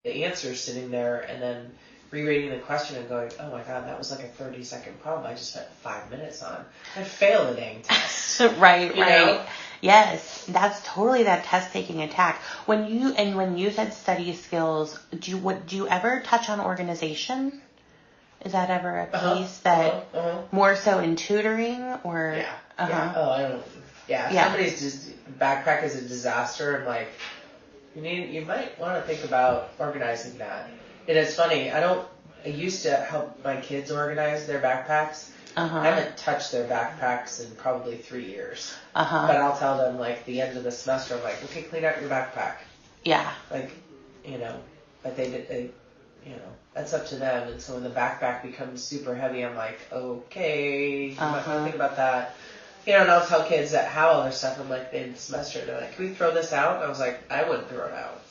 the answers sitting there and then rereading the question and going, oh my God, that was like a 30-second problem I just spent 5 minutes on. I'd fail the dang test. Right. know? Yes, that's totally that test-taking attack. When you said study skills, do you ever touch on organization? Is that ever a piece that more so in tutoring or? Yeah. Yeah. Oh, I don't. Yeah. If somebody's just backpack is a disaster, I'm like, you might want to think about organizing that. And it's funny. I used to help my kids organize their backpacks. I haven't touched their backpacks in probably 3 years. But I'll tell them like the end of the semester, I'm like, okay, clean out your backpack. Yeah. Like, but they that's up to them. And so when the backpack becomes super heavy, I'm like, okay, you might want to think about that. And I'll tell kids that have all their stuff. I'm like, the end of the semester, they're like, can we throw this out? And I was like, I wouldn't throw it out.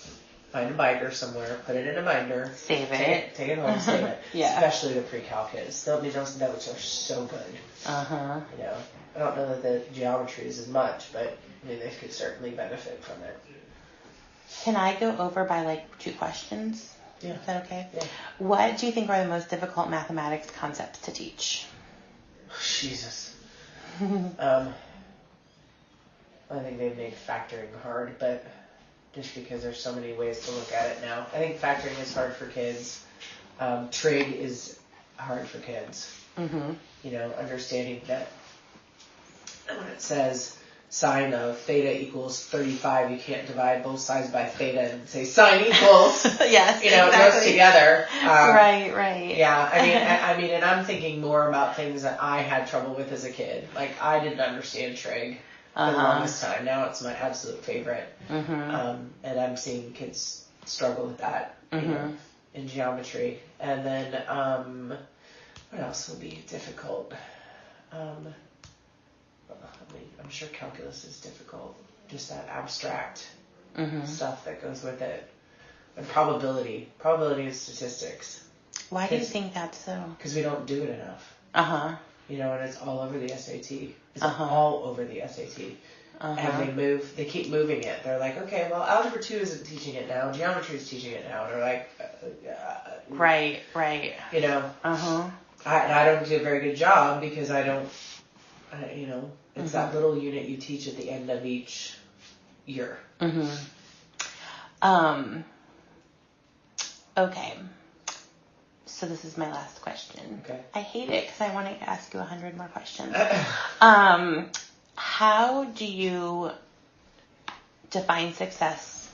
Find a binder somewhere, put it in a binder. Save it. Take it home, save it. Yeah. Especially the pre-cal kids. Those notes are so good. I don't know that the geometry is as much, but they could certainly benefit from it. Can I go over by like 2 questions? Yeah. Is that okay? Yeah. What do you think are the most difficult mathematics concepts to teach? Jesus. I think they've made factoring hard, but just because there's so many ways to look at it now. I think factoring is hard for kids. Trig is hard for kids. Understanding that when it says sine of theta equals 35, you can't divide both sides by theta and say sine equals. Yes, it goes together. Right. Yeah, I mean, and I'm thinking more about things that I had trouble with as a kid. Like, I didn't understand trig for the longest time. Now it's my absolute favorite. And I'm seeing kids struggle with that, in geometry. And then, what else will be difficult? I'm sure calculus is difficult. Just that abstract stuff that goes with it. And probability and statistics. Why do you think that's so? Because we don't do it enough. And it's all over the SAT. It's all over the SAT. And they keep moving it. They're like, okay, well, Algebra 2 isn't teaching it now. Geometry is teaching it now. They're like... Right. I don't do a very good job because I don't... it's that little unit you teach at the end of each year. Okay. So this is my last question. Okay. I hate it because I want to ask you 100 more questions. How do you define success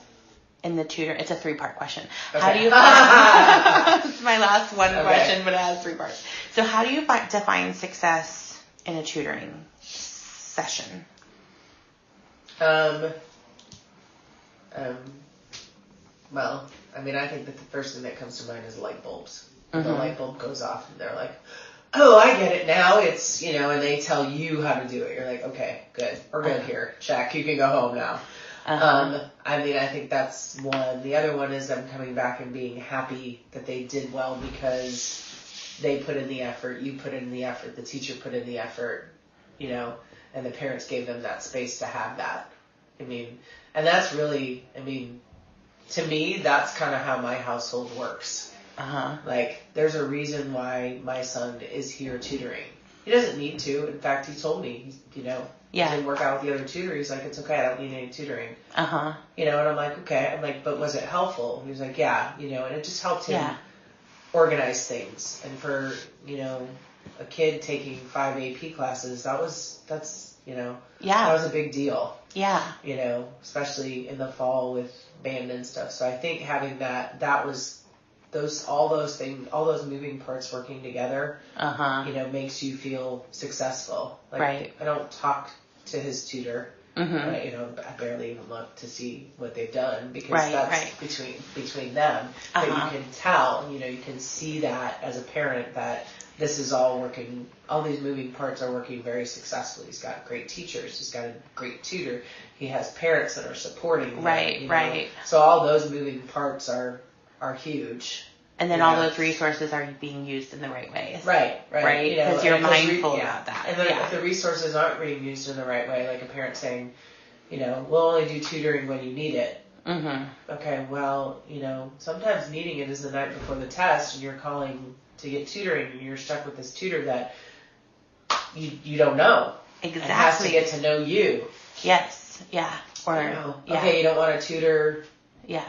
in the tutor? It's a 3-part question. Okay. How do you? It's my last question, but it has 3 parts. So how do you define success in a tutoring session? Well, I think that the first thing that comes to mind is light bulbs. The light bulb goes off and they're like, oh, I get it now. It's, and they tell you how to do it. You're like, okay, good. We're good here. Check. You can go home now. I think that's one. The other one is them coming back and being happy that they did well because they put in the effort, you put in the effort, the teacher put in the effort, and the parents gave them that space to have that. And that's really, to me, that's kind of how my household works. Like, there's a reason why my son is here tutoring. He doesn't need to. In fact, he told me, he didn't work out with the other tutor. He's like, it's okay, I don't need any tutoring. And I'm like, okay. I'm like, but was it helpful? He was like, yeah, and it just helped him organize things. And for, a kid taking 5 AP classes, that was a big deal. Yeah. Especially in the fall with band and stuff. So I think having that was all those things, all those moving parts working together, makes you feel successful. Like, right. I don't talk to his tutor. I barely even look to see what they've done because that's between them. But you can tell, you can see that as a parent that this is all working, all these moving parts are working very successfully. He's got great teachers. He's got a great tutor. He has parents that are supporting him. Right. So all those moving parts are huge. And then all those resources are being used in the right ways. Right. Because you're mindful about that. And then if the resources aren't being used in the right way, like a parent saying, we'll only do tutoring when you need it. Okay, well, sometimes needing it is the night before the test, and you're calling to get tutoring, and you're stuck with this tutor that you don't know. Exactly. And has to get to know you. Yes. Yeah. Or yeah. Okay, you don't want to tutor. Yeah.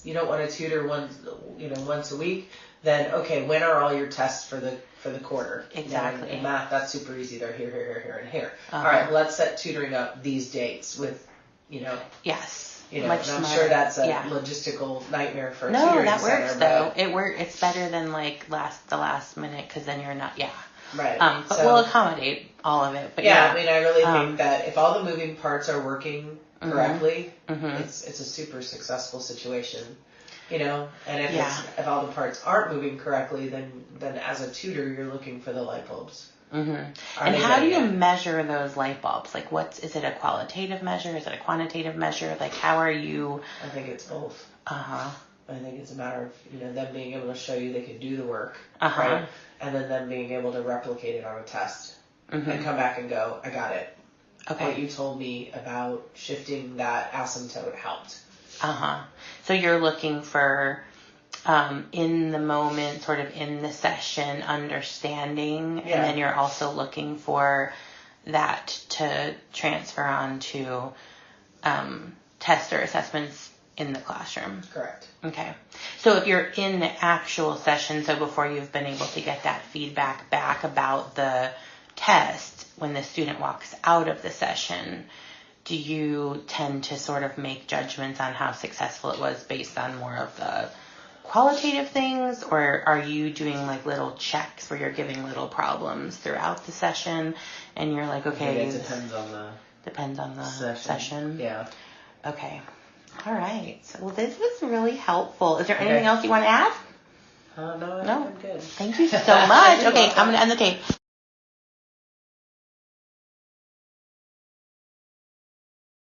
You don't want to tutor once a week. Then okay, when are all your tests for the quarter? Exactly. In math, that's super easy. They're here, and here. All right, let's set tutoring up these dates with, Yes. Much and I'm sure that's a logistical nightmare for a tutoring center. No, that works center, though. It's better than like the last minute because then you're not. Yeah. Right. But we'll accommodate all of it. But I mean, I really think that if all the moving parts are working correctly, it's a super successful situation. And if all the parts aren't moving correctly, then as a tutor, you're looking for the light bulbs. And how do you measure those light bulbs? Like, is it a qualitative measure? Is it a quantitative measure? Like, how are you? I think it's both. I think it's a matter of them being able to show you they can do the work, right? And then them being able to replicate it on a test and come back and go, I got it. Okay. What you told me about shifting that asymptote helped. So you're looking for in the moment, sort of in the session, understanding, and then you're also looking for that to transfer on to tests or assessments in the classroom. Correct. Okay. So if you're in the actual session, so before you've been able to get that feedback back about the test, when the student walks out of the session, do you tend to sort of make judgments on how successful it was based on more of the qualitative things, or are you doing like little checks where you're giving little problems throughout the session and you're like, okay, it depends on the session. Yeah. Okay. All right. So, well, this was really helpful. Is there anything else you want to add? No, I'm good. Thank you so much. Okay, I'm going to end the tape.